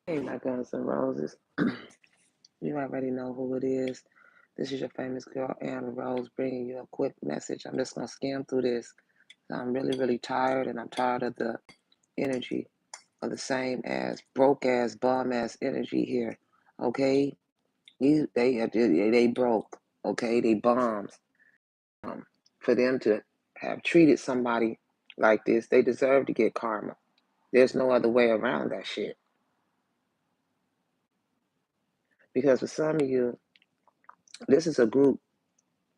Hey, my guns and roses. You already know who it is. This is your famous girl, Anna Rose, bringing you a quick message. I'm just going to skim through this. I'm really, really tired, and I'm tired of the energy of the same ass, broke ass, bum ass energy here. Okay? They broke. Okay? They bums. For them to have treated somebody like this, they deserve to get karma. There's no other way around that shit. Because for some of you, this is a group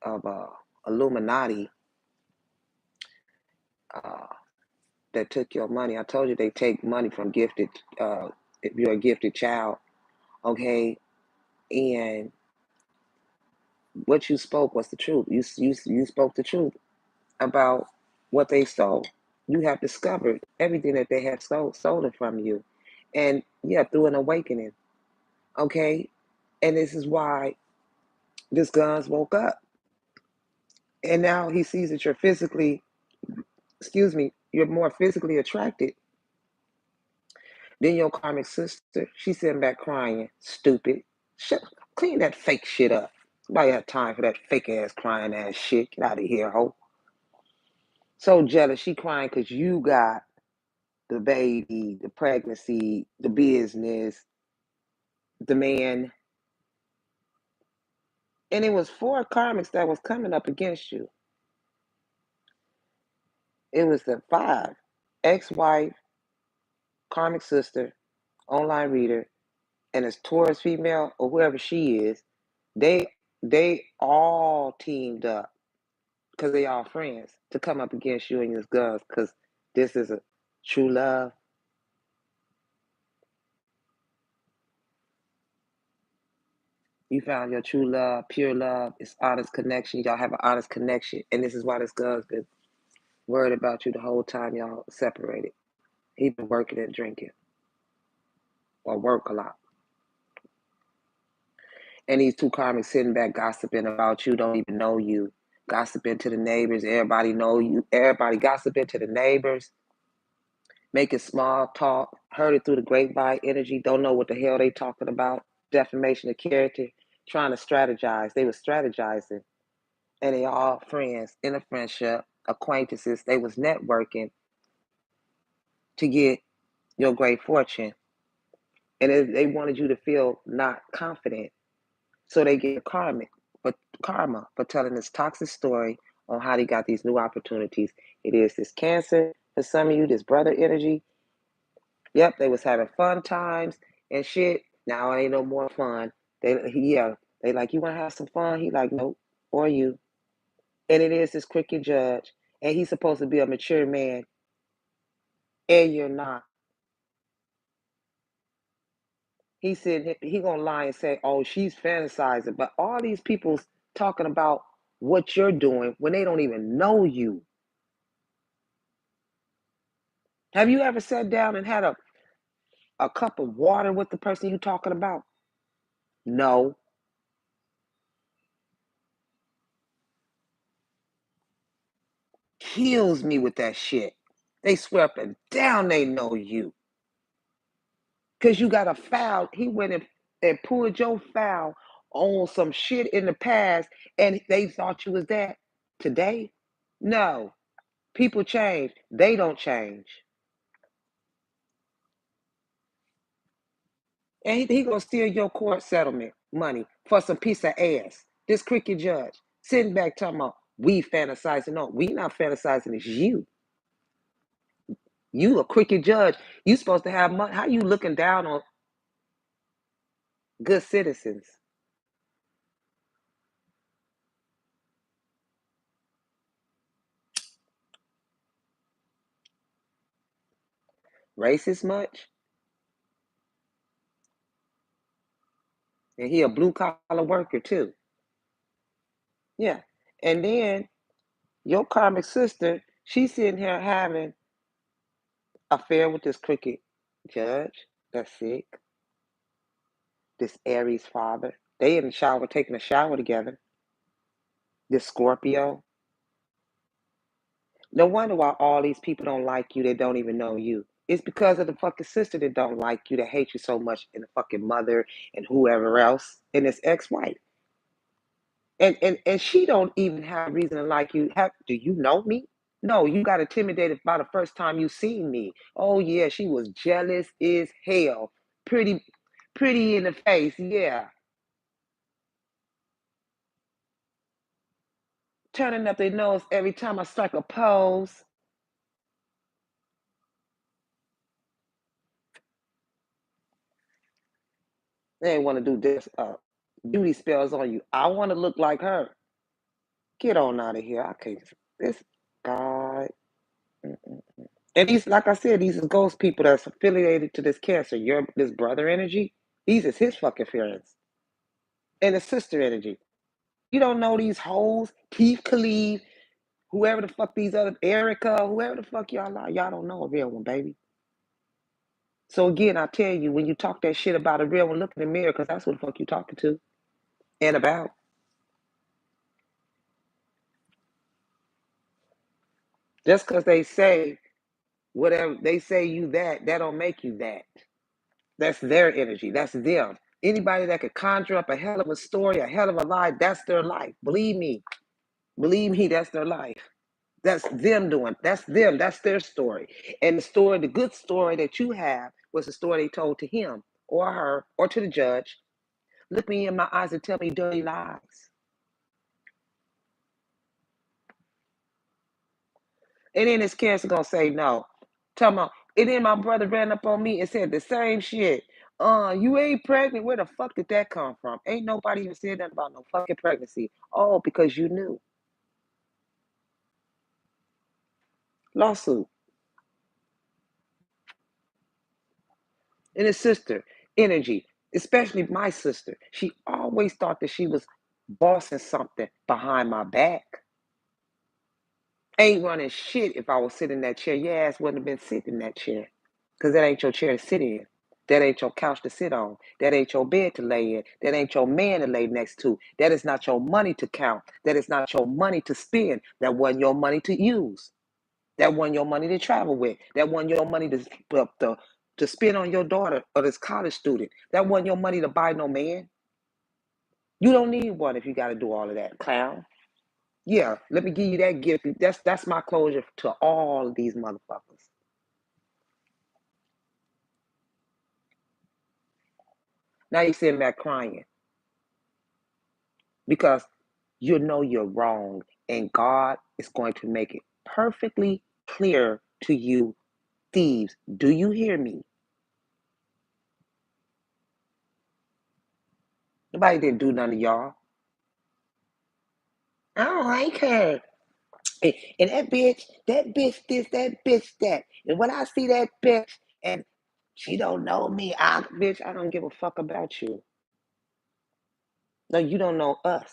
of Illuminati uh, that took your money. I told you they take money from gifted, if you're a gifted child, okay? And what you spoke was the truth. You spoke the truth about what they stole. You have discovered everything that they have stolen from you. And yeah, through an awakening, okay? And this is why this guns woke up. And now he sees that you're physically, excuse me, you're more physically attracted. Then your karmic sister, she's sitting back crying, stupid. Shut, clean that fake shit up. Nobody have time for that fake ass crying ass shit. Get out of here, ho. So jealous, she crying because you got the baby, the pregnancy, the business, the man. And it was four karmics that was coming up against you. It was the five: ex-wife, karmic sister, online reader, and this Taurus female or whoever she is. They they all teamed up because they all friends to come up against you and your guns because this is a true love. You found your true love, pure love. It's honest connection. Y'all have an honest connection, and this is why this girl's been worried about you the whole time y'all separated. He been working and drinking or work a lot. And these two karmics sitting back gossiping about you, don't even know you. Gossiping to the neighbors, everybody know you. Everybody gossiping to the neighbors, making small talk, heard it through the grapevine energy, don't know what the hell they talking about, defamation of character, trying to strategize. They were strategizing, and they all friends in a friendship, acquaintances. They was networking to get your great fortune, and they wanted you to feel not confident. So they get karma for telling this toxic story on how they got these new opportunities. It is this Cancer for some of you, this brother energy. Yep, they was having fun times and shit. Now it ain't no more fun. They like, you wanna have some fun? He like, nope, or you. And it is this crooked judge, and he's supposed to be a mature man, and you're not. He said he gonna lie and say, oh, she's fantasizing, but all these people's talking about what you're doing when they don't even know you. Have you ever sat down and had a cup of water with the person you talking about? No. Kills me with that shit. They swear up and down they know you. Cause you got a foul. He went and pulled your foul on some shit in the past and they thought you was that today. No. People change. They don't change. And he gonna steal your court settlement money for some piece of ass. This cricket judge sitting back talking about we fantasizing. No, we not fantasizing. It's you. You a cricket judge. You supposed to have money. How you looking down on good citizens? Racist much? And he a blue collar worker too. Yeah. And then your karmic sister, she's sitting here having affair with this cricket judge that's sick. This Aries father. They in the shower taking a shower together. This Scorpio. No wonder why all these people don't like you. They don't even know you. It's because of the fucking sister that don't like you, that hates you so much, and the fucking mother and whoever else, and this ex-wife. And she don't even have a reason to like you. Do you know me? No, you got intimidated by the first time you seen me. Oh yeah, she was jealous as hell. Pretty, pretty in the face, yeah. Turning up their nose every time I strike a pose. They ain't want to do this beauty spells on you. I want to look like her. Get on out of here. I can't. This guy. Mm-mm. And these, like I said, these is ghost people that's affiliated to this cancer. Your this brother energy. These is his fucking friends. And the sister energy. You don't know these hoes, Keith Khalid, whoever the fuck these other Erica, whoever the fuck y'all are. Y'all don't know a real one, baby. So again, I tell you, when you talk that shit about a real one, look in the mirror, because that's what the fuck you talking to and about. Just because they say whatever they say you that don't make you that. That's their energy. That's them. Anybody that could conjure up a hell of a story, a hell of a lie, that's their life. Believe me. Believe me, that's their life. That's them doing. That's them. That's their story. And the story, the good story that you have was the story they told to him or her or to the judge. Look me in my eyes and tell me dirty lies. And then his cancer gonna say no. Tell me, and then my brother ran up on me and said the same shit. You ain't pregnant. Where the fuck did that come from? Ain't nobody even said nothing about no fucking pregnancy. Oh, because you knew. Lawsuit. And his sister, energy, especially my sister. She always thought that she was bossing something behind my back. Ain't running shit if I was sitting in that chair. Your ass wouldn't have been sitting in that chair. Because that ain't your chair to sit in. That ain't your couch to sit on. That ain't your bed to lay in. That ain't your man to lay next to. That is not your money to count. That is not your money to spend. That wasn't your money to use. That wasn't your money to travel with. That wasn't your money to spend on your daughter or this college student. That wasn't your money to buy no man. You don't need one if you got to do all of that, clown. Yeah, let me give you that gift. That's my closure to all of these motherfuckers. Now you're sitting back crying because you know you're wrong, and God is going to make it perfectly clear to you, thieves. Do you hear me? Nobody didn't do none of y'all. I don't like her. And that bitch this, that bitch that. And when I see that bitch and she don't know me, bitch, I don't give a fuck about you. No, you don't know us.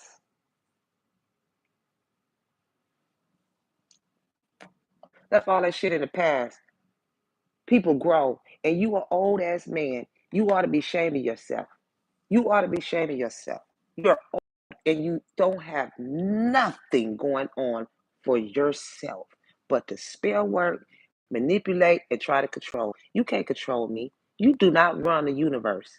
That's all that shit in the past. People grow, and you an old ass man. You ought to be ashamed of yourself. You ought to be ashamed of yourself. You're old and you don't have nothing going on for yourself but to spell work, manipulate, and try to control. You can't control me. You do not run the universe.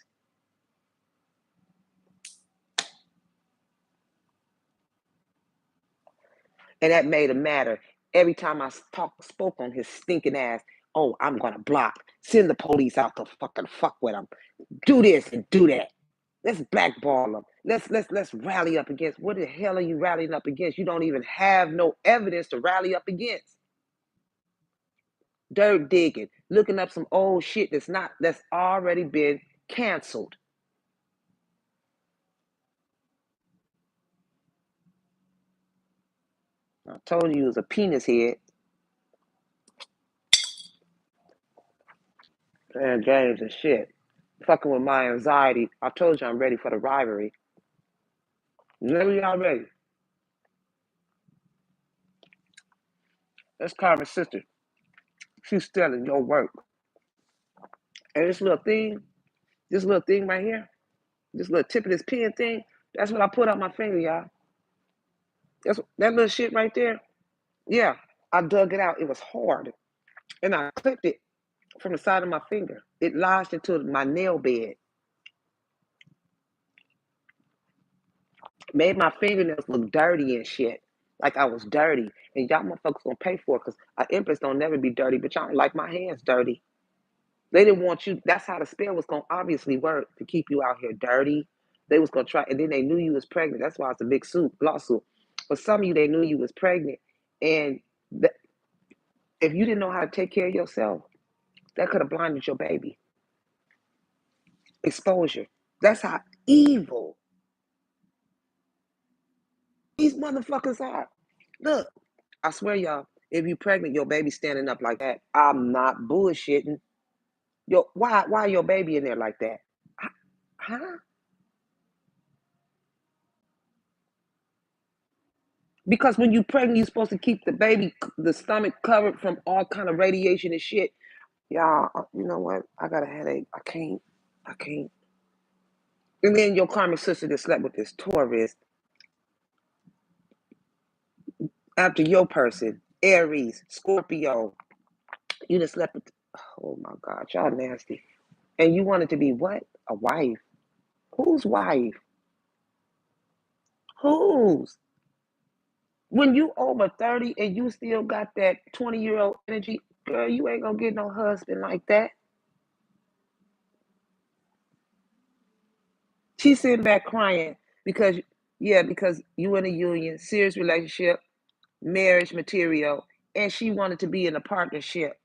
And that made him matter. Every time I spoke on his stinking ass, oh, I'm gonna block. Send the police out to fucking fuck with him. Do this and do that. Let's blackball them. Let's rally up against. What the hell are you rallying up against? You don't even have no evidence to rally up against. Dirt digging, looking up some old shit that's already been canceled. I told you it was a penis head. Man, James and shit. Fucking with my anxiety. I told you I'm ready for the rivalry. Whenever y'all ready. That's Carmen's sister. She's stealing your work. And this little thing right here, this little tip of this pen thing, that's what I put on my finger, y'all. That little shit right there. Yeah, I dug it out. It was hard. And I clipped it. from the side of my finger. It lodged into my nail bed. Made my fingernails look dirty and shit. Like I was dirty. And y'all motherfuckers gonna pay for it because an empress don't never be dirty, but y'all don't like my hands dirty. They didn't want you. That's how the spell was gonna obviously work to keep you out here dirty. They was gonna try, and then they knew you was pregnant. That's why it's a big lawsuit. But some of you, they knew you was pregnant, and th- if you didn't know how to take care of yourself, that could have blinded your baby. Exposure. That's how evil these motherfuckers are. Look, I swear, y'all, if you pregnant, your baby standing up like that. I'm not bullshitting. Yo, why your baby in there like that? Huh? Because when you pregnant, you're supposed to keep the baby, the stomach covered from all kind of radiation and shit. Y'all, you know what? I got a headache. I can't. And then your karmic sister that slept with this Taurus after your person, Aries, Scorpio. You just slept with. Oh my God, y'all nasty. And you wanted to be what? A wife. Whose wife? Whose? When you over 30 and you still got that 20-year-old energy, girl, you ain't gonna get no husband like that. She's sitting back crying because, yeah, because you in a union, serious relationship, marriage material, and she wanted to be in a partnership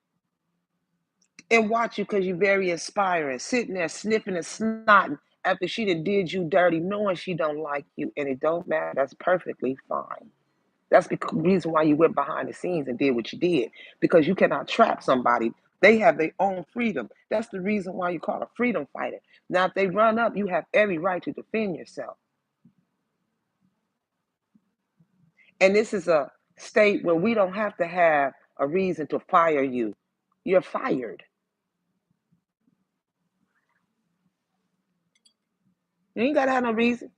and watch you because you're very inspiring, sitting there sniffing and snotting after she did you dirty, knowing she don't like you, and it don't matter. That's perfectly fine. That's the reason why you went behind the scenes and did what you did, because you cannot trap somebody. They have their own freedom. That's the reason why you call a freedom fighter. Now, if they run up, you have every right to defend yourself. And this is a state where we don't have to have a reason to fire you. You're fired. You ain't got to have no reason.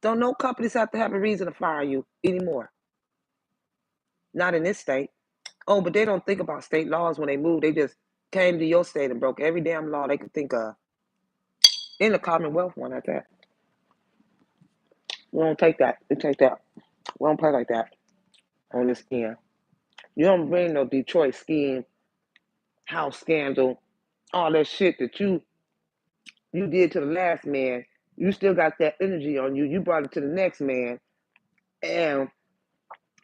Don't no companies have to have a reason to fire you anymore. Not in this state. Oh, but they don't think about state laws when they move. They just came to your state and broke every damn law they could think of. In the Commonwealth one at that. We don't take that. We take that. We don't play like that on this end. You don't bring no Detroit scheme, house scandal, all that shit that you did to the last man. You still got that energy on you. You brought it to the next man, and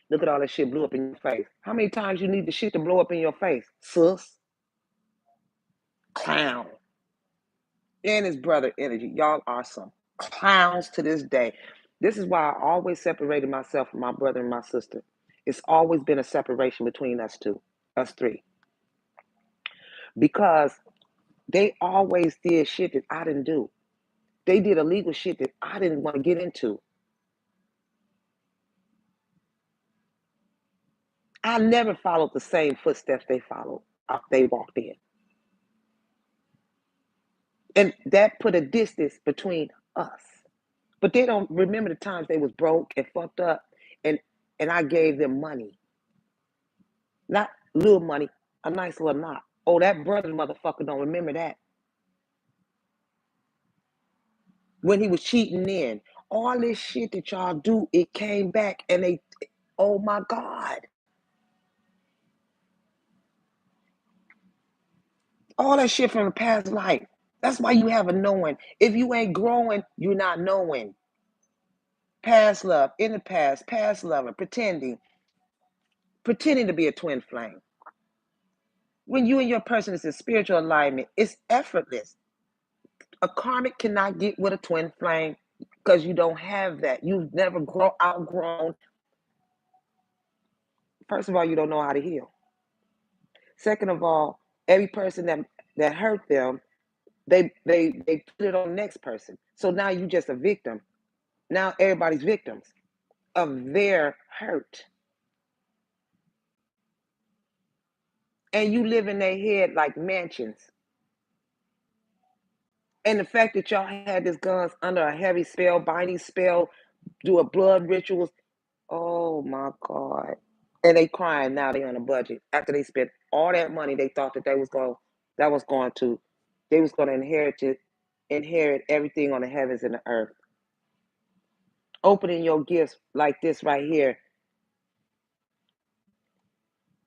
look at all that shit blew up in your face. How many times you need the shit to blow up in your face, sus? Clown. And his brother energy. Y'all are some clowns to this day. This is why I always separated myself from my brother and my sister. It's always been a separation between us two, us three, because they always did shit that I didn't do. They did illegal shit that I didn't want to get into. I never followed the same footsteps they followed. They walked in, and that put a distance between us. But they don't remember the times they was broke and fucked up, and I gave them money, not little money, a nice little knot. Oh, that brother motherfucker don't remember that when he was cheating in. All this shit that y'all do, it came back, and they, oh my God, all that shit from the past life. That's why you have a knowing. If you ain't growing, you're not knowing. Past love, in the past loving, pretending to be a twin flame. When you and your person is in spiritual alignment, it's effortless. A karmic cannot get with a twin flame because you don't have that. You've never outgrown. First of all, you don't know how to heal. Second of all, every person that hurt them, they put it on the next person. So now you just a victim. Now everybody's victims of their hurt. And you live in their head like mansions. And the fact that y'all had these guns under a heavy spell, binding spell, do a blood rituals, oh my God. And they crying now they on a budget. After they spent all that money they thought that they was going to that was going to, they was going to inherit everything on the heavens and the earth. Opening your gifts like this right here,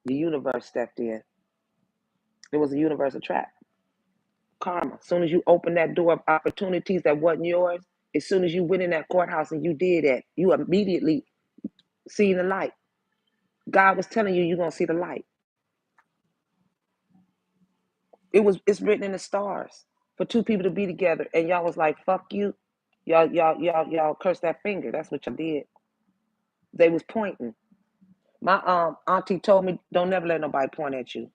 the universe stepped in. It was a universal trap. Karma. As soon as you open that door of opportunities that wasn't yours, as soon as you went in that courthouse and you did that, you immediately seen the light. God was telling you you're gonna see the light. It's written in the stars for two people to be together, and y'all was like, fuck you. Y'all cursed that finger. That's what y'all did. They was pointing. My auntie told me, don't never let nobody point at you.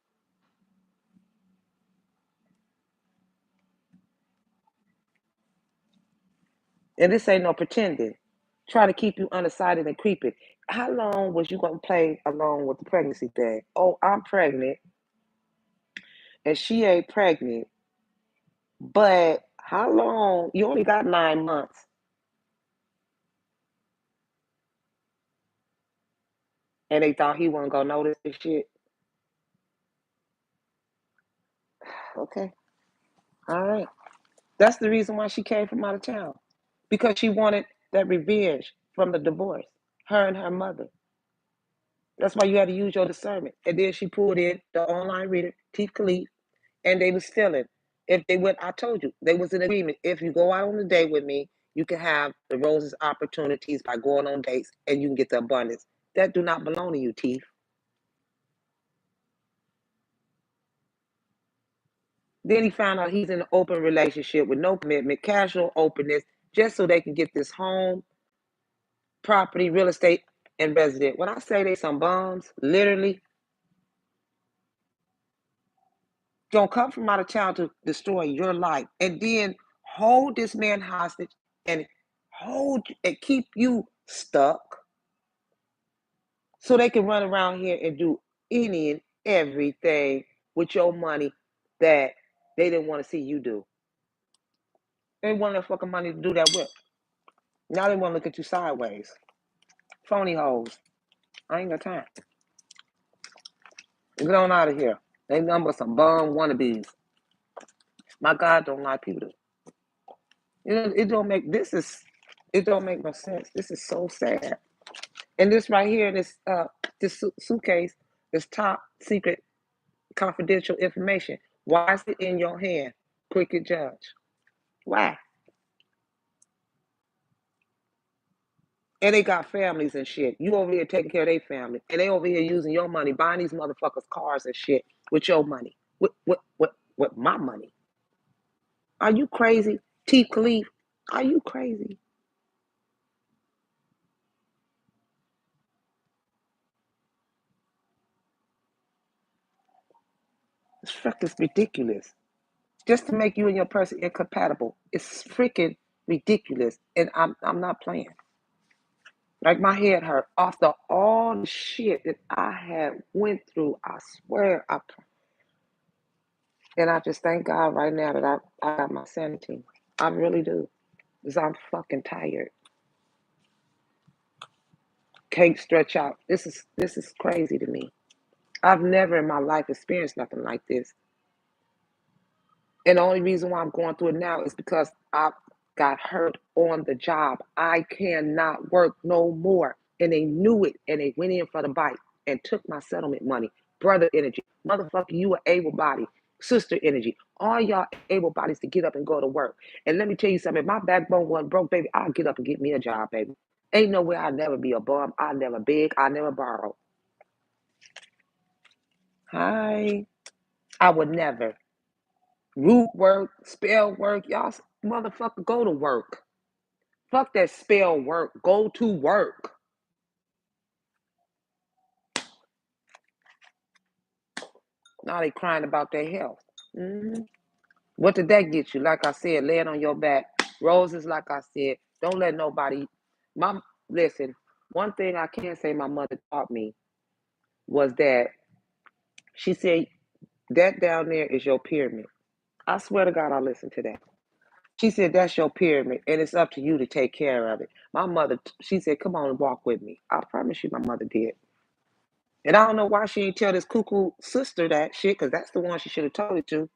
And this ain't no pretending. Try to keep you undecided and creeping. How long was you gonna play along with the pregnancy thing? Oh, I'm pregnant, and she ain't pregnant. But how long? You only got 9 months, and they thought he wasn't gonna notice this shit. Okay, all right. That's the reason why she came from out of town, because she wanted that revenge from the divorce. Her and her mother. That's why you had to use your discernment. And then she pulled in the online reader, Teeth Khalif, and they was stealing. If they went, I told you, they was in agreement. If you go out on a date with me, you can have the roses opportunities by going on dates, and you can get the abundance. That do not belong to you, Teeth. Then he found out he's in an open relationship with no commitment, casual openness, just so they can get this home, property, real estate, and resident. When I say they some bums, literally, gonna come from out of town to destroy your life, and then hold this man hostage and hold and keep you stuck, so they can run around here and do any and everything with your money that they didn't want to see you do. They wanted the fucking money to do that with. Now they want to look at you sideways. Phony hoes. I ain't got time. Get on out of here. They nothing but some bum wannabes. My God don't like people to. It don't make it don't make no sense. This is so sad. And this right here, this suitcase is top secret confidential information. Why is it in your hand? Cricket judge. Why? And they got families and shit. You over here taking care of their family. And they over here using your money, buying these motherfuckers cars and shit with your money. With my money. Are you crazy? T. Khalif, are you crazy? It's freaking ridiculous. Just to make you and your person incompatible. It's freaking ridiculous. And I'm not playing. Like my head hurt after all the shit that I had went through. I swear, and I just thank God right now that I got my sanity. I really do, because I'm fucking tired. Can't stretch out. This is crazy to me. I've never in my life experienced nothing like this. And the only reason why I'm going through it now is because I got hurt on the job. I cannot work no more. And they knew it, and they went in for the bite and took my settlement money. Brother energy. Motherfucker, you are able body. Sister energy. All y'all able bodies to get up and go to work. And let me tell you something. If my backbone wasn't broke, baby, I'll get up and get me a job, baby. Ain't no way I'll never be a bum. I'll never beg. I'll never borrow. Hi. I would never. Root work, spell work. Y'all motherfucker go to work. Fuck that spell work. Go to work. Now they crying about their health. What did that get you? Like I said, laying on your back. Roses, like I said. Don't let nobody. Listen, one thing I can say my mother taught me was that she said, that down there is your pyramid. I swear to God, I listened to that. She said, that's your pyramid, and it's up to you to take care of it. My mother, she said, come on and walk with me. I promise you, my mother did. And I don't know why she didn't tell this cuckoo sister that shit, because that's the one she should have told it to.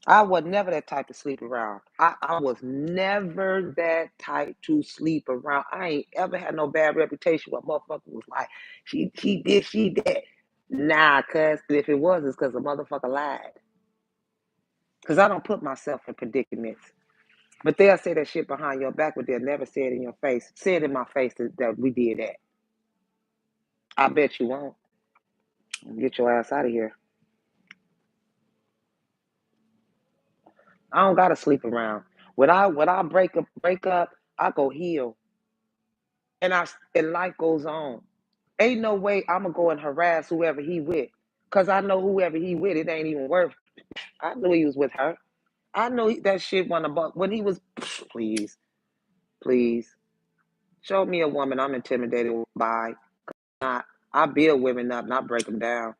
I was never that type to sleep around. I was never that type to sleep around. I ain't ever had no bad reputation where motherfucker was like, she did, she did. Nah, cuz if it was, it's because the motherfucker lied. Because I don't put myself in predicaments. But they'll say that shit behind your back, but they'll never say it in your face. Say it in my face that we did that. I bet you won't. Get your ass out of here. I don't gotta sleep around. When I break up, I go heal. And life goes on. Ain't no way I'm gonna go and harass whoever he with. Cause I know whoever he with, it ain't even worth. I knew he was with her. I know that shit wasn't about when he was please, please. Show me a woman I'm intimidated by. Not I build women up, not break them down.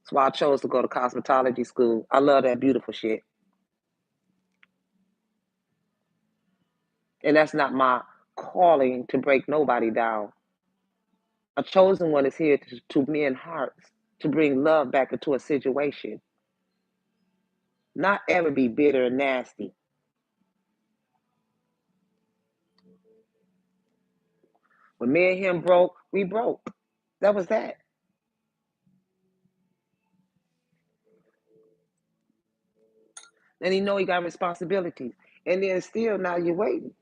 That's why I chose to go to cosmetology school. I love that beautiful shit. And that's not my calling to break nobody down. A chosen one is here to mend hearts, to bring love back into a situation, not ever be bitter and nasty. When me and him broke, we broke. That was that. And he know he got responsibilities. And then still now you're waiting.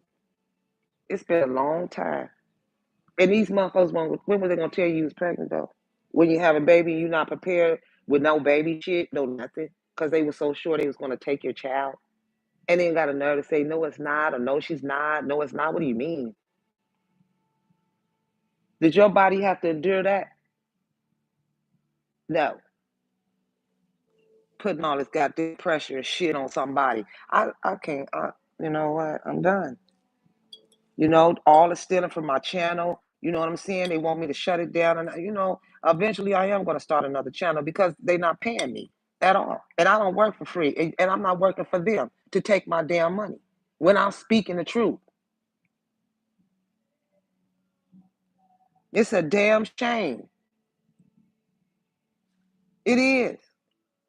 It's been a long time. And these motherfuckers, when were they gonna tell you was pregnant though? When you have a baby, you're not prepared with no baby shit, no nothing, because they were so sure they was gonna take your child. And then got a nerve to say, no, it's not, or no, she's not, no, it's not. What do you mean? Did your body have to endure that? No. Putting all this goddamn pressure and shit on somebody. I can't, you know what? I'm done. All the stealing from my channel. You know what I'm saying? They want me to shut it down. And, eventually I am going to start another channel because they're not paying me at all. And I don't work for free. And I'm not working for them to take my damn money when I'm speaking the truth. It's a damn shame. It is.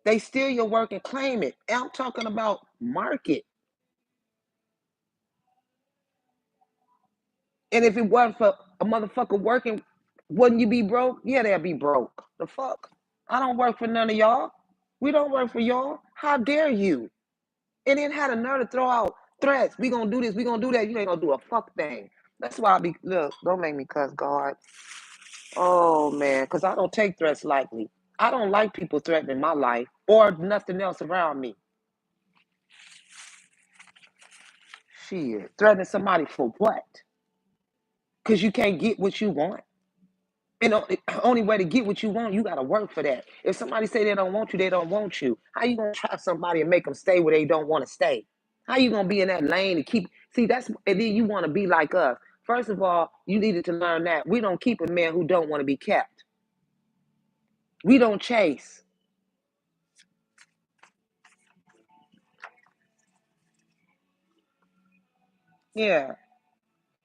They steal your work and claim it. And I'm talking about market. And if it wasn't for a motherfucker working, wouldn't you be broke? Yeah, they'll be broke. The fuck? I don't work for none of y'all. We don't work for y'all. How dare you? And then had a nerve to throw out threats. We gonna do this, we gonna do that. You ain't gonna do a fuck thing. That's why look, don't make me cuss God. Oh man, because I don't take threats lightly. I don't like people threatening my life or nothing else around me. Shit. Threatening somebody for what? Because you can't get what you want. And the only way to get what you want, you gotta work for that. If somebody say they don't want you, they don't want you. How you gonna trap somebody and make them stay where they don't want to stay? How you gonna be in that lane and keep? See, and then you want to be like us. First of all, you needed to learn that we don't keep a man who don't want to be kept. We don't chase. Yeah,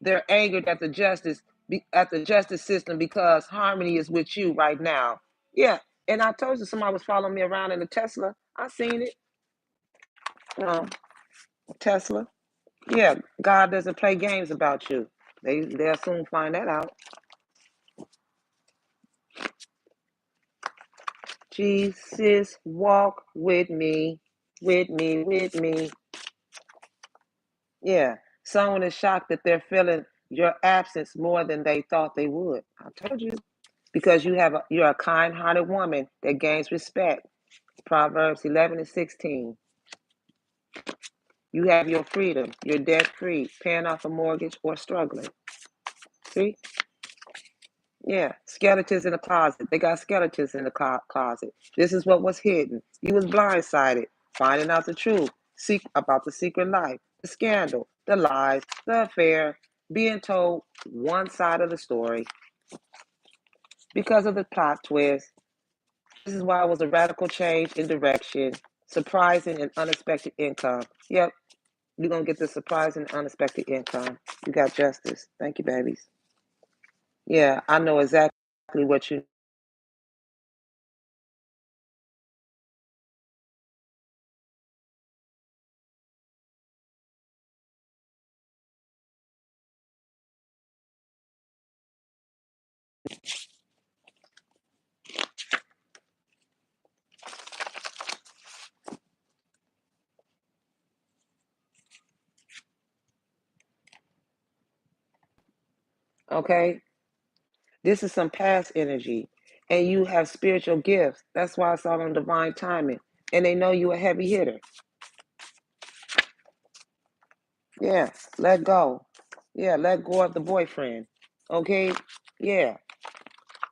they're angered at the justice system because harmony is with you right now. Yeah, and I told you somebody was following me around in a Tesla. I seen it. Uh, Tesla. Yeah, God doesn't play games about you. They'll soon find that out. Jesus, walk with me, with me, with me. Yeah, someone is shocked that they're feeling your absence more than they thought they would. I told you because you're a kind-hearted woman that gains respect. Proverbs 11:16. You have your freedom. You're debt free, paying off a mortgage or struggling. See? Yeah, skeletons in the closet. They got skeletons in the closet. This is what was hidden. You was blindsided, finding out the truth, about the secret life, the scandal, the lies, the affair, being told one side of the story because of the plot twist. This is why it was a radical change in direction, surprising and unexpected income. Yep, you're gonna get the surprising unexpected income. You got justice. Thank you, babies. Yeah, I know exactly what you Okay? This is some past energy. And you have spiritual gifts. That's why it's all on divine timing. And they know you a heavy hitter. Yeah, let go. Yeah, let go of the boyfriend. Okay? Yeah,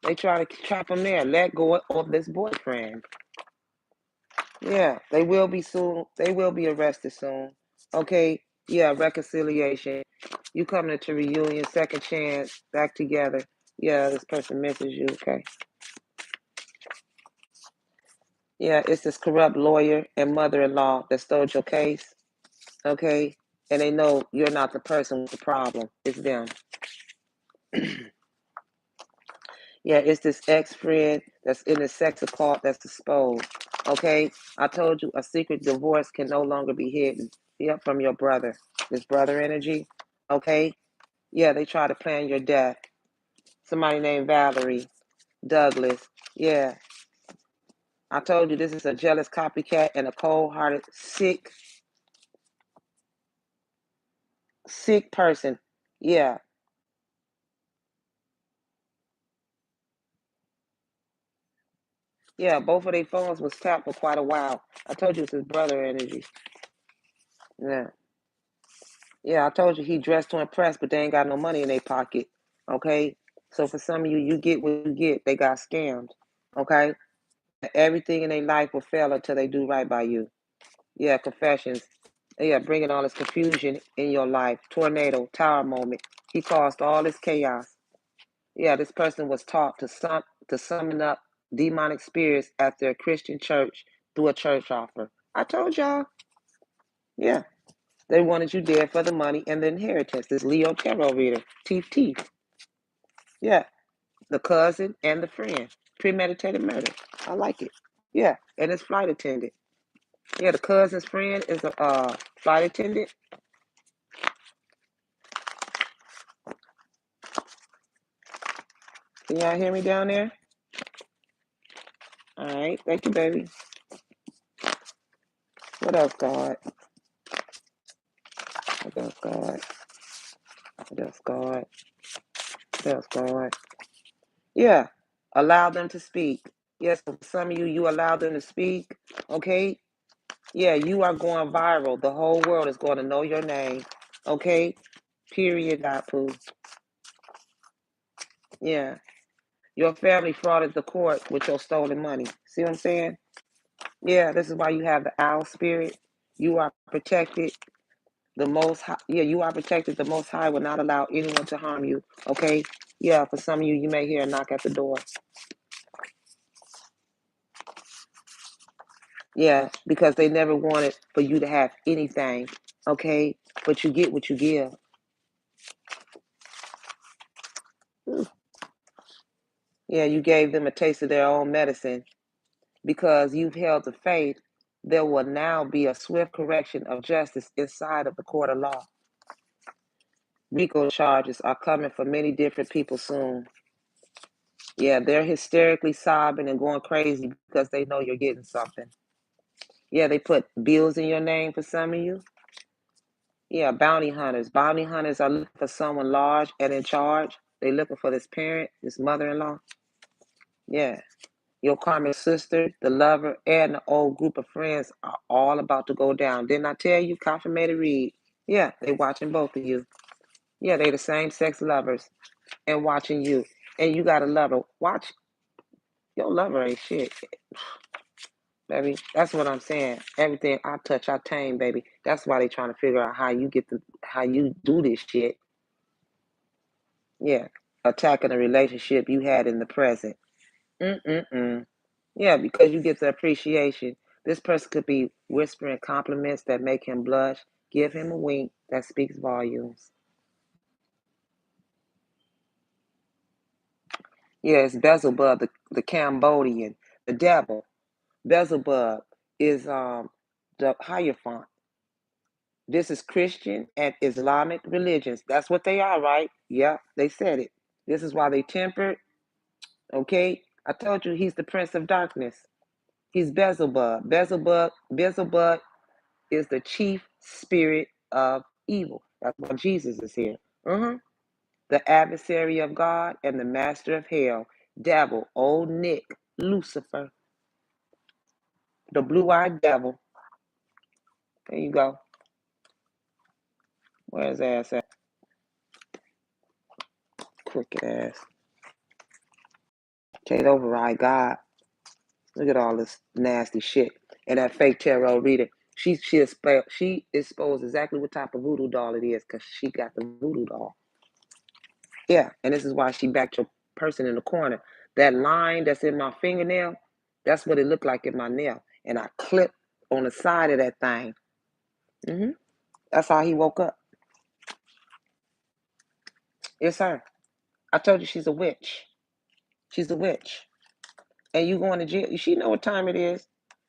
they try to trap him there. Let go of this boyfriend. Yeah, they will be soon. They will be arrested soon. Okay? Yeah, reconciliation. You coming to reunion, second chance, back together. Yeah, this person misses you. Okay? Yeah, it's this corrupt lawyer and mother-in-law that stole your case. Okay? And they know you're not the person with the problem. It's them. Yeah, it's this ex-friend that's in the sex occult that's exposed. Okay? I told you a secret divorce can no longer be hidden. Yeah, from your brother. This brother energy. Okay? Yeah, they try to plan your death. Somebody named Valerie, Douglas. Yeah. I told you this is a jealous copycat and a cold-hearted, sick person. Yeah. Yeah, both of their phones was tapped for quite a while. I told you it's his brother energy. Yeah. Yeah, I told you he dressed to impress, but they ain't got no money in their pocket. Okay? So for some of you, you get what you get. They got scammed. Okay? Everything in their life will fail until they do right by you. Yeah, confessions. Yeah, bringing all this confusion in your life. Tornado, tower moment. He caused all this chaos. Yeah, this person was taught to summon up demonic spirits at their Christian church through a church offer. I told y'all. Yeah. They wanted you dead for the money and the inheritance. This Leo tarot reader, Teeth. Yeah, the cousin and the friend. Premeditated murder. I like it. Yeah, and it's flight attendant. Yeah, the cousin's friend is a flight attendant. Can y'all hear me down there? All right, thank you, baby. What else, God? What else, God? What else, God? What else, God? Yeah, allow them to speak. Yes, for some of you, you allow them to speak. Okay, yeah, you are going viral. The whole world is going to know your name. Okay? Period, God poo. Yeah. Your family frauded the court with your stolen money. See what I'm saying? Yeah, this is why you have the owl spirit. You are protected. The most high, yeah, you are protected. The most high will not allow anyone to harm you. Okay? Yeah, for some of you, you may hear a knock at the door. Yeah, because they never wanted for you to have anything. Okay? But you get what you give. Yeah, you gave them a taste of their own medicine. Because you've held the faith, there will now be a swift correction of justice inside of the court of law. RICO charges are coming for many different people soon. Yeah, they're hysterically sobbing and going crazy because they know you're getting something. Yeah, they put bills in your name for some of you. Yeah, bounty hunters. Bounty hunters are looking for someone large and in charge. They're looking for this parent, this mother-in-law. Yeah. Your karmic sister, the lover, and the old group of friends are all about to go down. Didn't I tell you? Confirmated read. Yeah, they watching both of you. Yeah, they the same sex lovers and watching you. And you got a lover. Watch your lover ain't shit, baby. That's what I'm saying. Everything I touch, I tame, baby. That's why they trying to figure out how you do this shit. Yeah, attacking a relationship you had in the present. Mm-mm-mm. Yeah, because you get the appreciation. This person could be whispering compliments that make him blush. Give him a wink that speaks volumes. Yeah, it's Beelzebub, the Cambodian, the devil. Beelzebub is the Hierophant. This is Christian and Islamic religions. That's what they are, right? Yeah, they said it. This is why they tempered. Okay, I told you he's the prince of darkness. He's Beelzebub. Beelzebub is the chief spirit of evil. That's why Jesus is here. the adversary of God and the master of hell, devil, old Nick, Lucifer, the blue-eyed devil. There you go. Where's ass at? Crooked ass. Can't override God. Look at all this nasty shit. And that fake tarot reader, she exposed exactly what type of voodoo doll it is because she got the voodoo doll. Yeah, and this is why she backed your person in the corner. That line that's in my fingernail, that's what it looked like in my nail. And I clipped on the side of that thing. That's how he woke up. It's her. I told you she's a witch. She's a witch. And you going to jail. She know what time it is.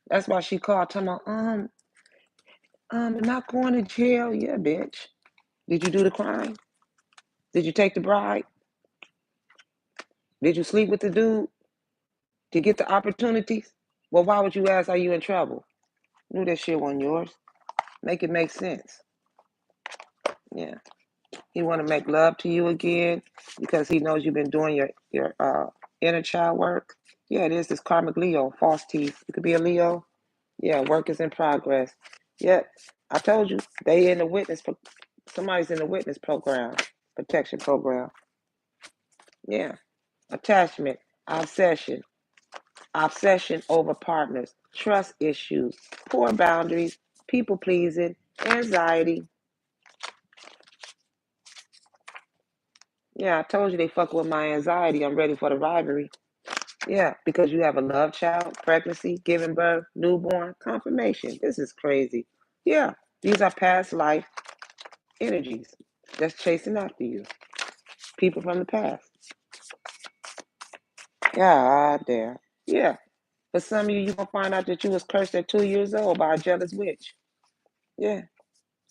That's why she called talking about, I'm not going to jail. Yeah, bitch. Did you do the crime? Did you take the bride? Did you sleep with the dude to get the opportunities? Well, why would you ask, are you in trouble? Knew that shit wasn't yours. Make it make sense. Yeah. He want to make love to you again because he knows you've been doing your inner child work. Yeah, it is this karmic Leo, false teeth. It could be a Leo. Yeah, work is in progress. Yep. I told you, they in the somebody's in the witness program, protection program. Yeah. Attachment, obsession over partners, trust issues, poor boundaries, people pleasing, anxiety. Yeah, I told you they fuck with my anxiety. I'm ready for the rivalry. Yeah, because you have a love child, pregnancy, giving birth, newborn, confirmation. This is crazy. Yeah, these are past life energies that's chasing after you. People from the past. God damn. Yeah. For some of you, you're going to find out that you was cursed at 2 years old by a jealous witch. Yeah.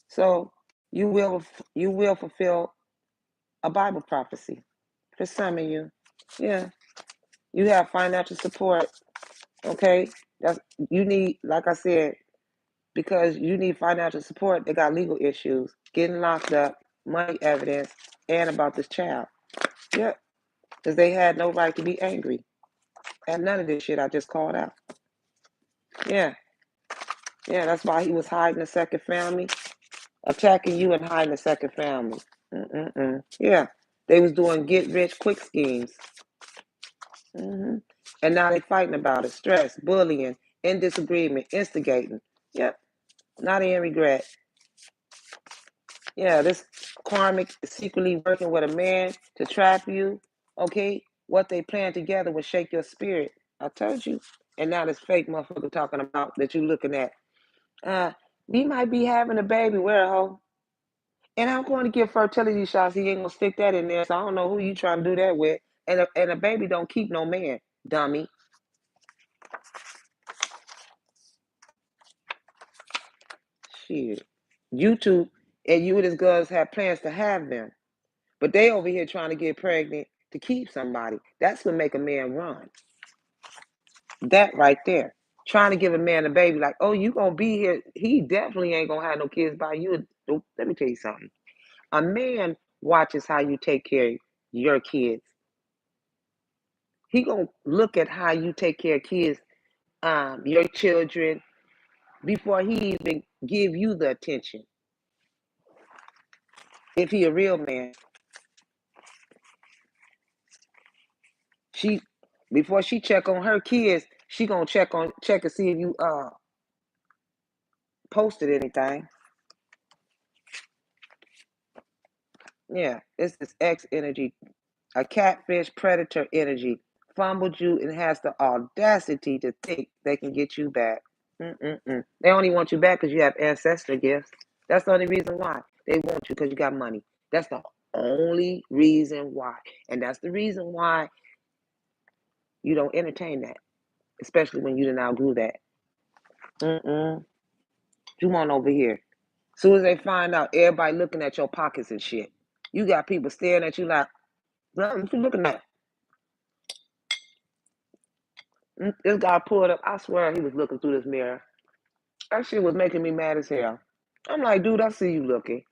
So you will fulfill a Bible prophecy. For some of you. Yeah. You have financial support. Okay. That's you need, like I said, because you need financial support, they got legal issues, getting locked up, money evidence, and about this child. Yep. Because they had no right to be angry at none of this shit I just called out. Yeah. Yeah, that's why he was hiding a second family, attacking you and hiding a second family. Yeah. They was doing get rich quick schemes. And now they fighting about it. Stress, bullying, in disagreement, instigating. Yep. Not in regret. Yeah, this karmic is secretly working with a man to trap you. Okay, what they plan together will shake your spirit. I told you. And now this fake motherfucker talking about that you looking at. We might be having a baby. Where a hoe? And I'm going to give fertility shots. He ain't gonna stick that in there. So I don't know who you trying to do that with. And a baby don't keep no man, dummy. Shit. You two and you and his girls have plans to have them. But they over here trying to get pregnant to keep somebody. That's what make a man run. That right there. Trying to give a man a baby like, oh, you gonna be here. He definitely ain't gonna have no kids by you. Let me tell you something. A man watches how you take care of your kids. He gonna look at how you take care of kids, your children, before he even give you the attention. If he a real man, she before she check on her kids, she gonna check and see if you posted anything. Yeah, it's this X energy, a catfish predator energy, fumbled you and has the audacity to think they can get you back. They only want you back because you have ancestor gifts. That's the only reason why. They want you because you got money. That's the only reason why. And that's the reason why you don't entertain that, especially when you done outgrew that. Come on over here. As soon as they find out, everybody looking at your pockets and shit. You got people staring at you like, what you looking at? This guy pulled up. I swear he was looking through this mirror. That shit was making me mad as hell. I'm like, dude, I see you looking.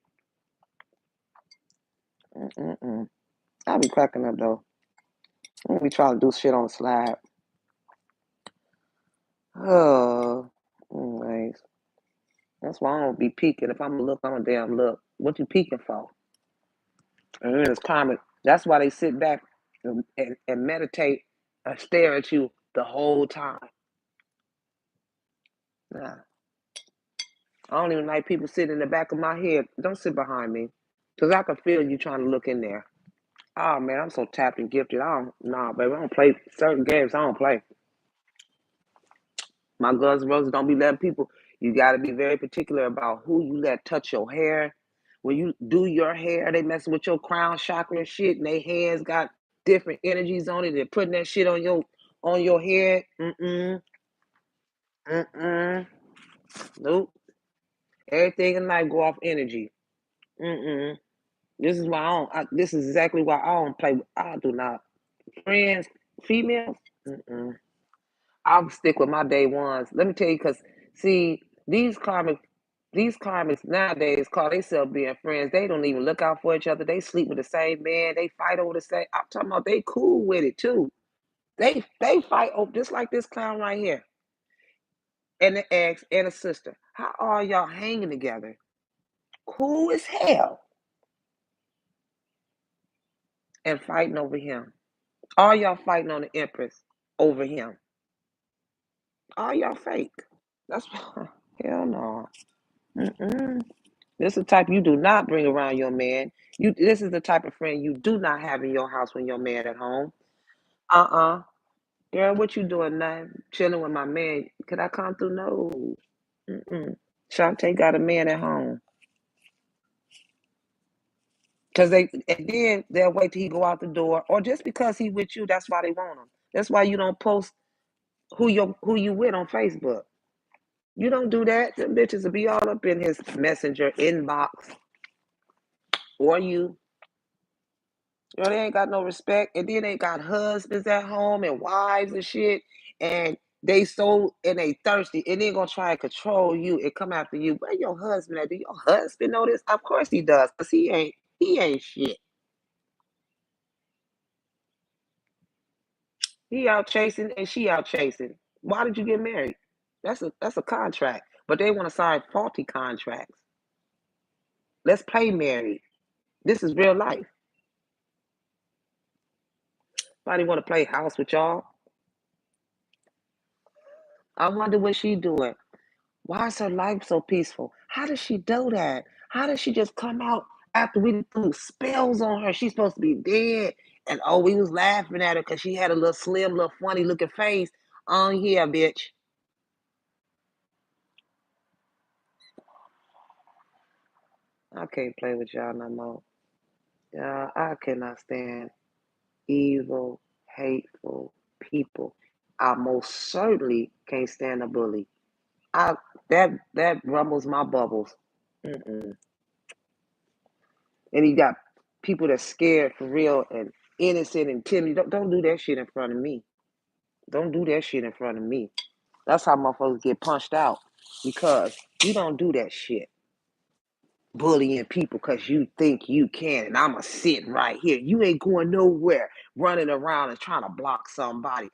I be cracking up though. I be trying to do shit on the slide. Oh, anyways. That's why I don't be peeking. If I'm gonna look, I'm a damn look. What you peeking for? And then it's karmic. That's why they sit back and meditate and stare at you the whole time. Nah. I don't even like people sitting in the back of my head. Don't sit behind me. Because I can feel you trying to look in there. Oh, man, I'm so tapped and gifted. Nah, baby, I don't play certain games. I don't play. My Guns N' Roses don't be letting people. You got to be very particular about who you let touch your hair. When you do your hair, they messing with your crown chakra and shit, and their hands got different energies on it. They're putting that shit on your head. Mm-mm. Nope. Everything in life go off energy. Mm-mm. This is why this is exactly why I don't play. I do not. Friends, females. Mm-mm. I'll stick with my day ones. Let me tell you, because see, these karmics nowadays call themselves being friends. They don't even look out for each other. They sleep with the same man. They fight over the same. I'm talking about they cool with it too. They fight over just like this clown right here and the ex and a sister. How are y'all hanging together? Cool as hell and fighting over him. All y'all fighting on the Empress over him. All y'all fake. That's hell no. Mm-mm. This is the type you do not bring around your man. This is the type of friend you do not have in your house when your man at home. Uh-uh. Girl, what you doing now? Chilling with my man. Could I come through? No. Mm-mm. Shantae got a man at home. Cause and then they'll wait till he go out the door. Or just because he with you, that's why they want him. That's why you don't post who you with on Facebook. You don't do that. Them bitches will be all up in his messenger inbox or you. You know, they ain't got no respect. And then they got husbands at home and wives and shit. And they thirsty. And they gonna try and control you and come after you. Where your husband at? Do your husband know this? Of course he does, because he ain't shit. He out chasing and she out chasing. Why did you get married? That's a contract. But they want to sign faulty contracts. Let's play married. This is real life. Nobody want to play house with y'all. I wonder what she doing. Why is her life so peaceful? How does she do that? How does she just come out after we threw spells on her? She's supposed to be dead. And oh, we was laughing at her because she had a little slim, little funny looking face. Oh yeah, bitch. I can't play with y'all no more. I cannot stand evil, hateful people. I most certainly can't stand a bully. I that rumbles my bubbles. Mm-mm. And you got people that's scared for real and innocent and timid. Don't do that shit in front of me. Don't do that shit in front of me. That's how motherfuckers get punched out because you don't do that shit. Bullying people because you think you can, and I'ma sit right here. You ain't going nowhere, running around and trying to block somebody.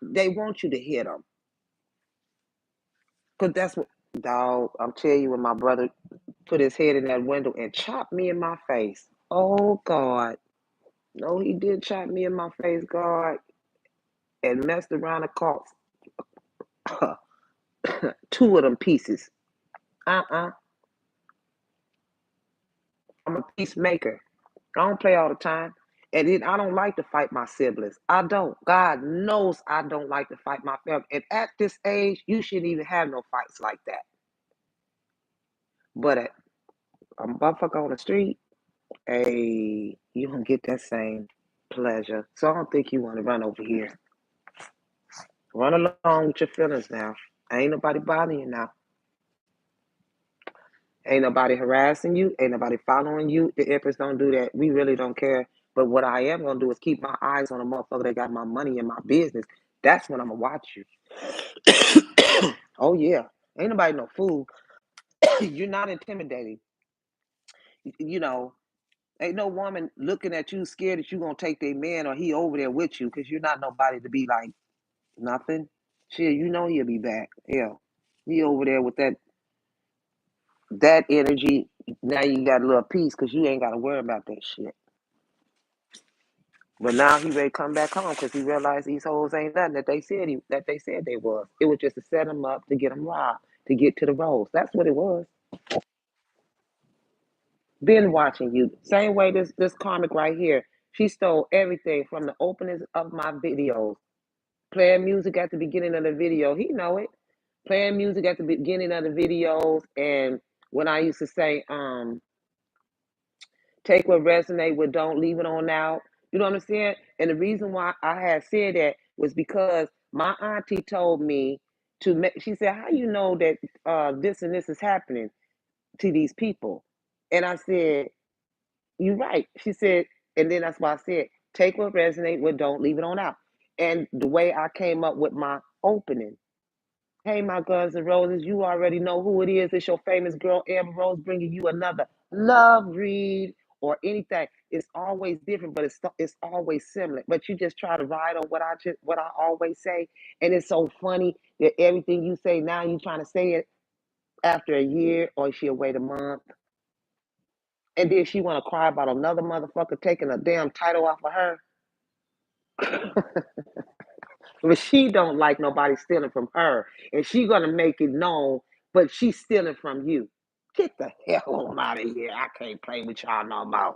They want you to hit them, cause that's what. Dog, I'm telling you, when my brother put his head in that window and chopped me in my face. Oh God. No, he did chop me in my face, God, and messed around and caught two of them pieces. Uh-uh. I'm a peacemaker. I don't play all the time. And then I don't like to fight my siblings. I don't. God knows I don't like to fight my family. And at this age, you shouldn't even have no fights like that. But a motherfucker on the street, hey, you don't get that same pleasure. So I don't think you want to run over here. Run along with your feelings now. Ain't nobody bothering you now. Ain't nobody harassing you. Ain't nobody following you. The Empress don't do that. We really don't care. But what I am gonna do is keep my eyes on a motherfucker that got my money in my business. That's when I'm gonna watch you. Oh yeah. Ain't nobody no fool. You're not intimidating. You know, Ain't no woman looking at you scared that you gonna take their man or he over there with you because you're not nobody to be like nothing. Shit, you know he'll be back. Hell, he over there with that energy. Now you got a little peace because you ain't got to worry about that shit. But now he ready to come back home because he realized these hoes ain't nothing that they said they was. It was just to set him up to get him robbed to get to the rolls. That's what it was. Been watching you. Same way this comic right here. She stole everything from the openings of my videos. Playing music at the beginning of the video. He know it. Playing music at the beginning of the videos and when I used to say, take what resonate with, don't leave it on out. You know what I'm saying? And the reason why I had said that was because my auntie told me to make, she said, how you know that this and this is happening to these people? And I said, you're right. She said, and then that's why I said, take what resonate with, don't leave it on out. And the way I came up with my opening, hey, my Guns and Roses, you already know who it is. It's your famous girl, Amber Rose, bringing you another love read or anything. It's always different, but it's always similar. But you just try to ride on what I always say, and it's so funny that everything you say now you trying to say it after a year or she'll wait a month, and then she want to cry about another motherfucker taking a damn title off of her. But she don't like nobody stealing from her, and she gonna make it known. But she's stealing from you. Get the hell on out of here! I can't play with y'all no more.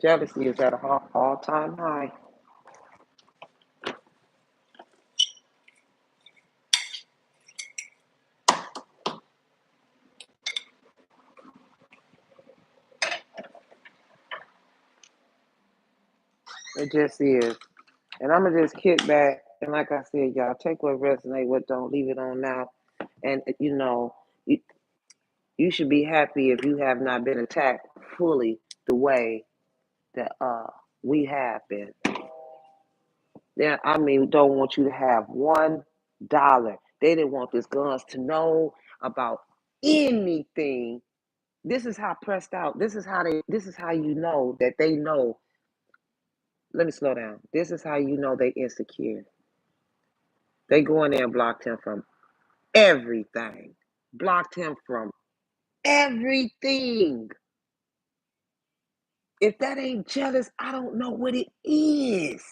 Jealousy is at a all-time high. It just is. And I'm gonna just kick back and, like I said, y'all take what resonate, what don't, leave it on now. And you, you should be happy if you have not been attacked fully the way that we have been. Yeah, I mean, don't want you to have $1. They didn't want these guns to know about anything. This is how pressed out. This is how you know that they know. Let me slow down. This is how you know they insecure. They go in there and blocked him from everything. Blocked him from everything. If that ain't jealous, I don't know what it is.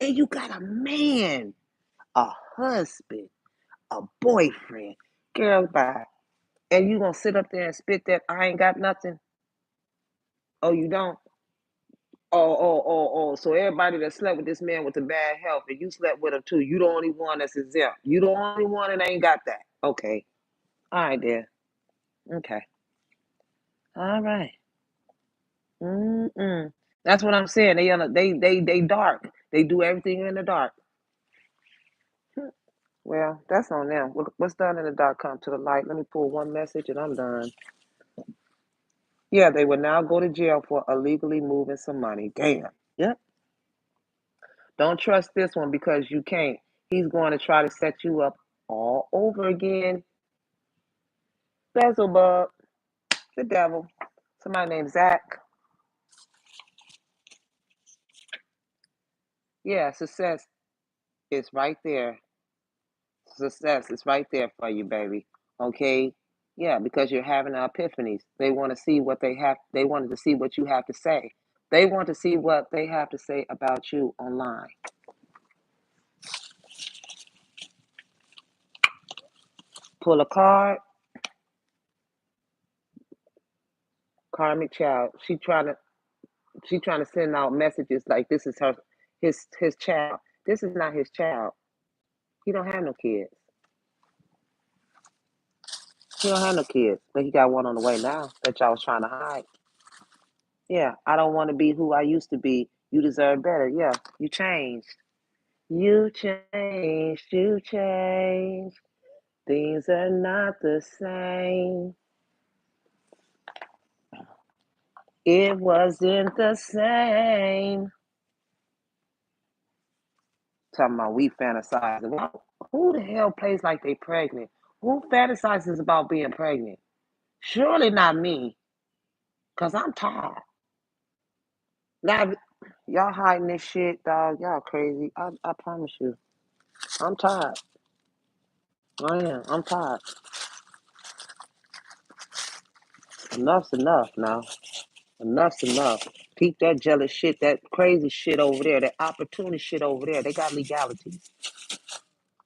And you got a man, a husband, a boyfriend. Girl, bye. And you gonna sit up there and spit that I ain't got nothing? Oh, you don't? Oh. So everybody that slept with this man with the bad health and you slept with him too, you the only one that's exempt. You the only one that ain't got that. Okay. All right, there. Okay. All right. Mm-mm. That's what I'm saying. They dark. They do everything in the dark. Well, that's on them. What's done in the dark come to the light. Let me pull one message and I'm done. Yeah, they will now go to jail for illegally moving some money. Damn. Yep. Don't trust this one because you can't. He's going to try to set you up all over again. Beelzebub, the devil. Somebody named Zach. Yeah, success is right there. Success is right there for you, baby. Okay? Yeah, because you're having epiphanies. They want to see what they have. They wanted to see what you have to say. They want to see what they have to say about you online. Pull a card. Karmic child. She trying to send out messages like this is his child. This is not his child. He don't have no kids. He don't have no kids, but he got one on the way now that y'all was trying to hide. Yeah, I don't want to be who I used to be. You deserve better. Yeah, you changed. You changed. You changed. Things are not the same. It wasn't the same. Talking about we fantasize about who the hell plays like they pregnant? Who fantasizes about being pregnant? Surely not me, because I'm tired. Now, y'all hiding this shit, dog. Y'all crazy. I promise you. I'm tired. I am. I'm tired. Enough's enough now. Enough's enough. Keep that jealous shit, that crazy shit over there, that opportunity shit over there. They got legalities.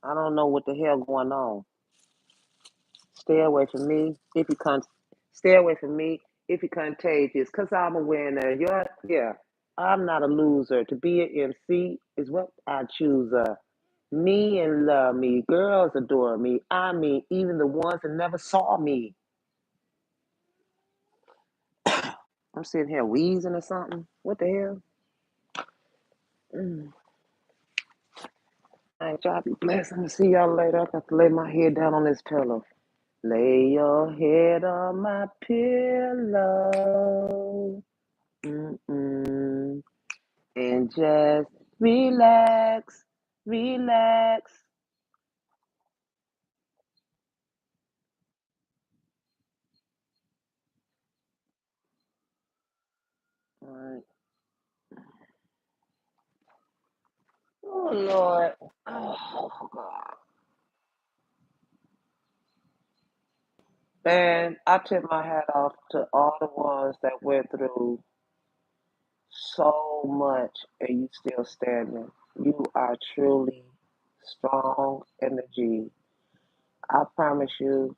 I don't know what the hell going on. Stay away from me if you can. Stay away from me if you're contagious. Cause I'm a winner. Yeah. I'm not a loser. To be an MC is what I choose. Me and love me. Girls adore me. I mean, even the ones that never saw me. I'm sitting here wheezing or something. What the hell? Mm. All right, y'all be blessed. I'm gonna see y'all later. I got to lay my head down on this pillow. Lay your head on my pillow. Mm-mm. And just relax, relax. All right. Oh Lord. Oh God. Man, I tip my hat off to all the ones that went through so much and you still standing. You are truly strong energy. I promise you,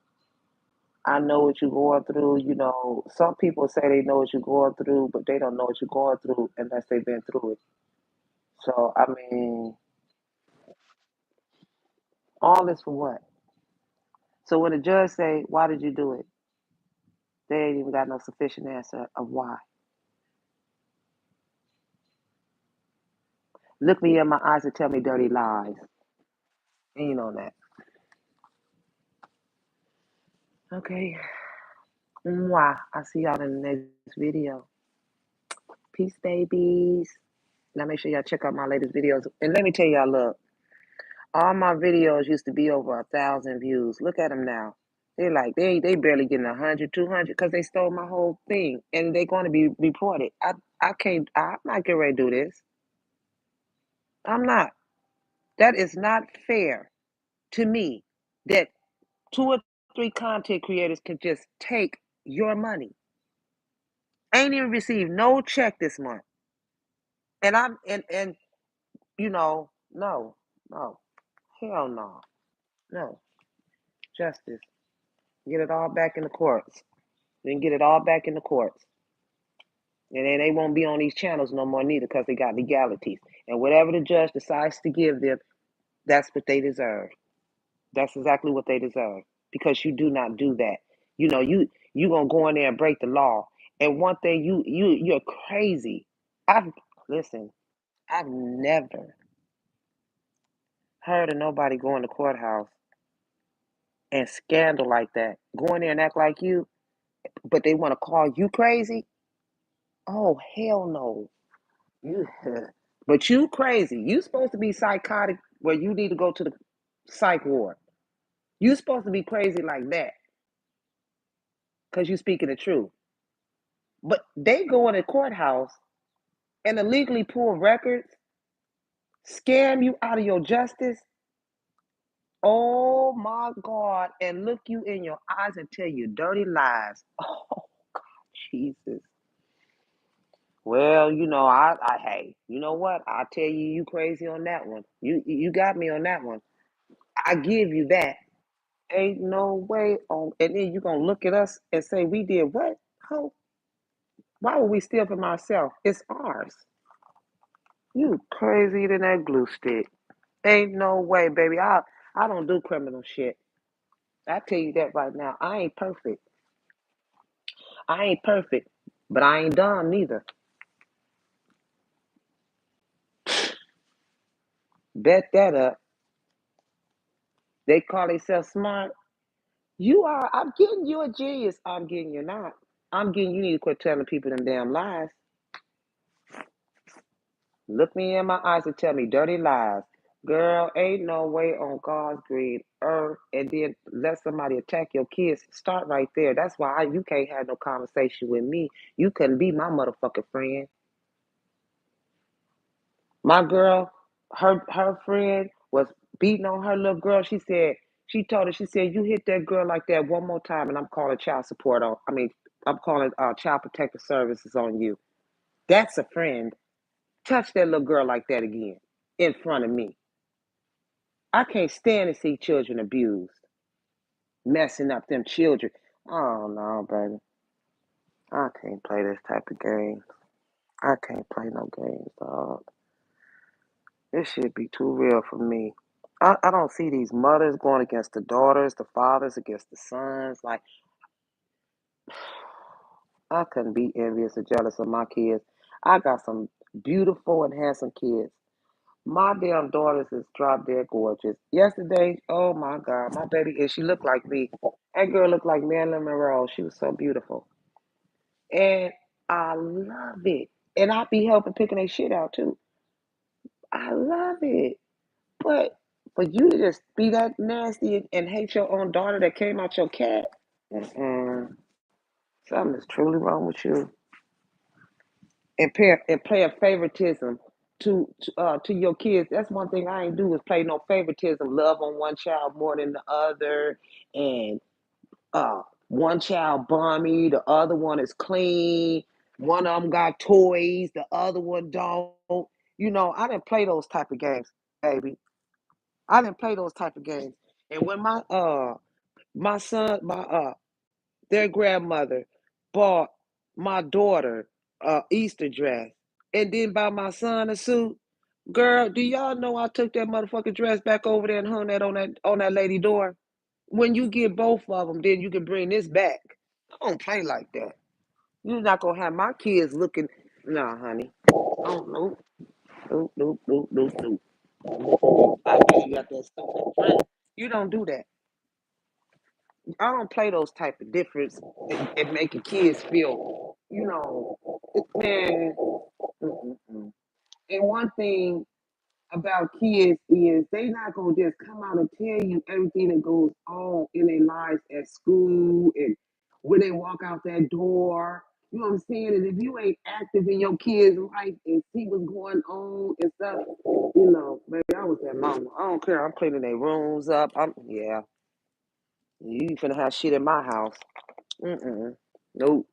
I know what you're going through. You know, some people say they know what you're going through, but they don't know what you're going through unless they've been through it. So, I mean, all this for what? So when the judge say, why did you do it? They ain't even got no sufficient answer of why. Look me in my eyes and tell me dirty lies. And you know that. Okay. Mwah. I'll see y'all in the next video. Peace, babies. Now make sure y'all check out my latest videos. And let me tell y'all, look, all my videos used to be over 1,000 views. Look at them now. They're like, they barely getting 100, 200 because they stole my whole thing. And they're going to be reported. I'm not getting ready to do this. I'm not. That is not fair to me that two or three content creators can just take your money. Ain't even received no check this month. And and no, no, hell no, no, justice. Get it all back in the courts. Then get it all back in the courts. And then they won't be on these channels no more neither because they got legalities. And whatever the judge decides to give them, that's what they deserve. That's exactly what they deserve. Because you do not do that. You gonna go in there and break the law. And one thing you're crazy. I've listen, I've never heard of nobody going to courthouse and scandal like that. Go in there and act like you, but they want to call you crazy? Oh, hell no. You, but you crazy. You supposed to be psychotic where you need to go to the psych ward. You supposed to be crazy like that because you speaking the truth. But they go in a courthouse and illegally pull records, scam you out of your justice. Oh my God. And look you in your eyes and tell you dirty lies. Oh God, Jesus. Well, hey, you know what? I tell you, you crazy on that one. You got me on that one. I give you that. Ain't no way on, and then you gonna look at us and say we did what? How? Why would we steal from ourselves? It's ours. You crazy than that glue stick. Ain't no way, baby. I don't do criminal shit. I tell you that right now. I ain't perfect. I ain't perfect, but I ain't dumb neither. Bet that up. They call themselves smart. You are. I'm getting you a genius. I'm getting you not. I'm getting you need to quit telling people them damn lies. Look me in my eyes and tell me dirty lies. Girl, ain't no way on God's green earth, and then let somebody attack your kids. Start right there. That's why you can't have no conversation with me. You couldn't be my motherfucking friend. My girl, her friend was beating on her little girl. She told her, she said, you hit that girl like that one more time, and I'm calling child support on. I mean, I'm calling child protective services on you. That's a friend. Touch that little girl like that again in front of me. I can't stand to see children abused, messing up them children. Oh no, baby. I can't play this type of game. I can't play no games, dog. This shit be too real for me. I don't see these mothers going against the daughters, the fathers against the sons. Like, I couldn't be envious or jealous of my kids. I got some beautiful and handsome kids. My damn daughters is drop dead gorgeous. Yesterday, oh my God, my baby, and she looked like me. That girl looked like Marilyn Monroe. She was so beautiful. And I love it. And I be helping picking their shit out too. I love it. But for you to just be that nasty and hate your own daughter that came out your cat, mm-mm, something is truly wrong with you. And play a favoritism to your kids. That's one thing I ain't do is play no favoritism. Love on one child more than the other, and one child bummy, the other one is clean. One of them got toys, the other one don't. I didn't play those type of games, baby. I didn't play those type of games. And when my son, their grandmother bought my daughter a Easter dress and then buy my son a suit. Girl, do y'all know I took that motherfucking dress back over there and hung that on that lady door? When you get both of them, then you can bring this back. I don't play like that. You're not gonna have my kids looking. Nah, honey. Oh no, no, no, no, no, no. I know you got that stuff in front. You don't do that. I don't play those type of difference and making kids feel, man. Mm-mm-mm. And one thing about kids is they not gonna just come out and tell you everything that goes on in their lives at school and when they walk out that door. You know what I'm saying? And if you ain't active in your kids' life and see what's going on and stuff, baby, I was that mama. I don't care. I'm cleaning their rooms up. Yeah. You finna have shit in my house. Mm-mm. Nope.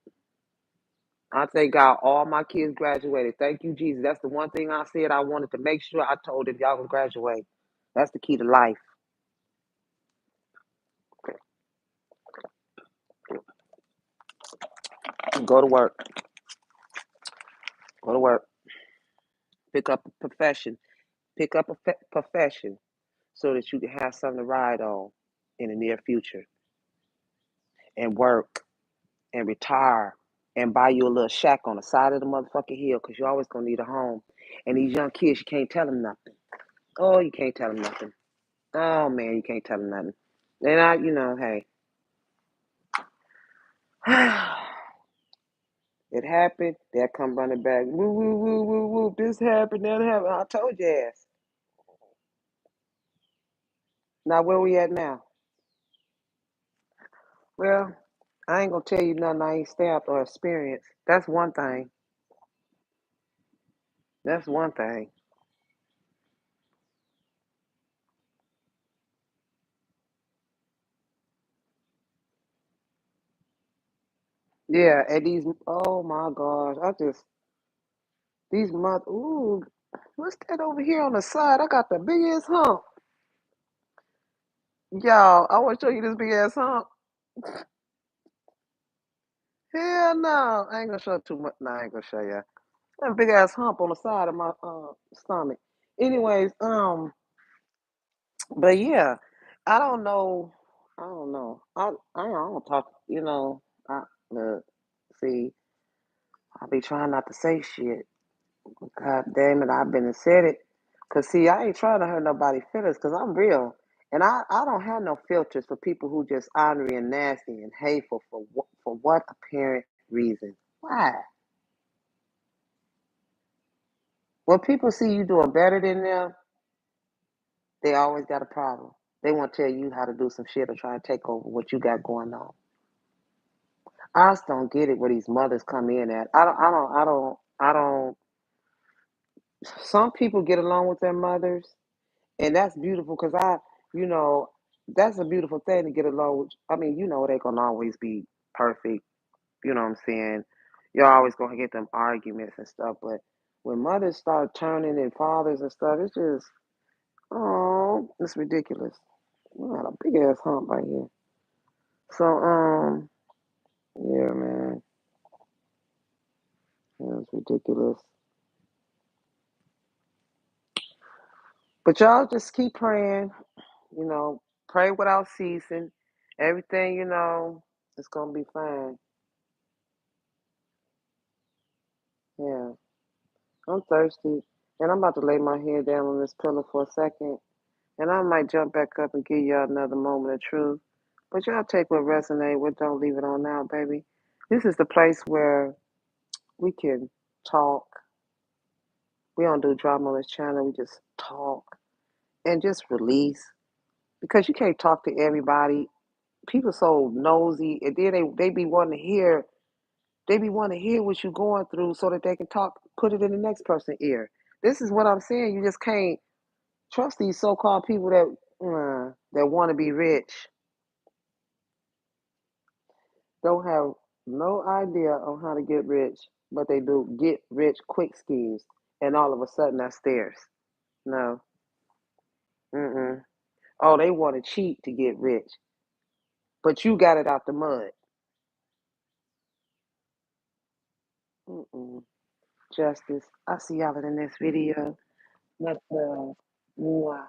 I thank God all my kids graduated. Thank you, Jesus. That's the one thing I said I wanted to make sure I told them y'all gonna graduate. That's the key to life. Go to work. Go to work. Pick up a profession. Pick up a profession so that you can have something to ride on in the near future and work and retire and buy you a little shack on the side of the motherfucking hill because you're always gonna need a home. And these young kids, you can't tell them nothing. Oh, you can't tell them nothing. Oh man, you can't tell them nothing. And hey, it happened. They'll come running back. Woo, woo, woo, woo, woo. This happened, that happened. I told you ass. Now, where we at now? Well, I ain't gonna tell you nothing I ain't stamped or experienced. That's one thing. That's one thing. Yeah, and oh my gosh, these ooh, what's that over here on the side? I got the big ass hump. Y'all, I want to show you this big ass hump. Hell no, I ain't gonna show too much. No, I ain't gonna show you. That big ass hump on the side of my stomach. Anyways, but yeah, I don't know. I don't know. I don't talk. I look. See, I be trying not to say shit. God damn it, I've been and said it. Cause see, I ain't trying to hurt nobody's feelings. Cause I'm real, and I don't have no filters for people who just ornery and nasty and hateful for what apparent reason. Why? When people see you doing better than them, They always got a problem. They want to tell you how to do some shit or try to take over what you got going on. I just don't get it where these mothers come in at. I don't. Some people get along with their mothers, and that's beautiful because you know, that's a beautiful thing to get along with. I mean, they gonna always be perfect. You know what I'm saying? You're always gonna get them arguments and stuff, but when mothers start turning and fathers and stuff, it's just, oh, it's ridiculous. We got a big ass hump right here. So, yeah, man, yeah, it's ridiculous. But y'all just keep praying. You know, pray without ceasing. Everything, it's gonna be fine. Yeah, I'm thirsty, and I'm about to lay my head down on this pillow for a second, and I might jump back up and give y'all another moment of truth. But y'all take what resonate with, don't leave it on now, baby. This is the place where we can talk. We don't do drama on this channel. We just talk and just release because you can't talk to everybody. People so nosy, and then they be wanting to hear. They be wanting to hear what you're going through so that they can talk, put it in the next person's ear. This is what I'm saying. You just can't trust these so-called people that want to be rich. Don't have no idea on how to get rich, but they do get rich quick schemes, and all of a sudden that's theirs. No, mm-mm. Oh, they want to cheat to get rich, but you got it out the mud. Mm-mm. Justice. I'll see y'all in the next video. Much love. Mwah.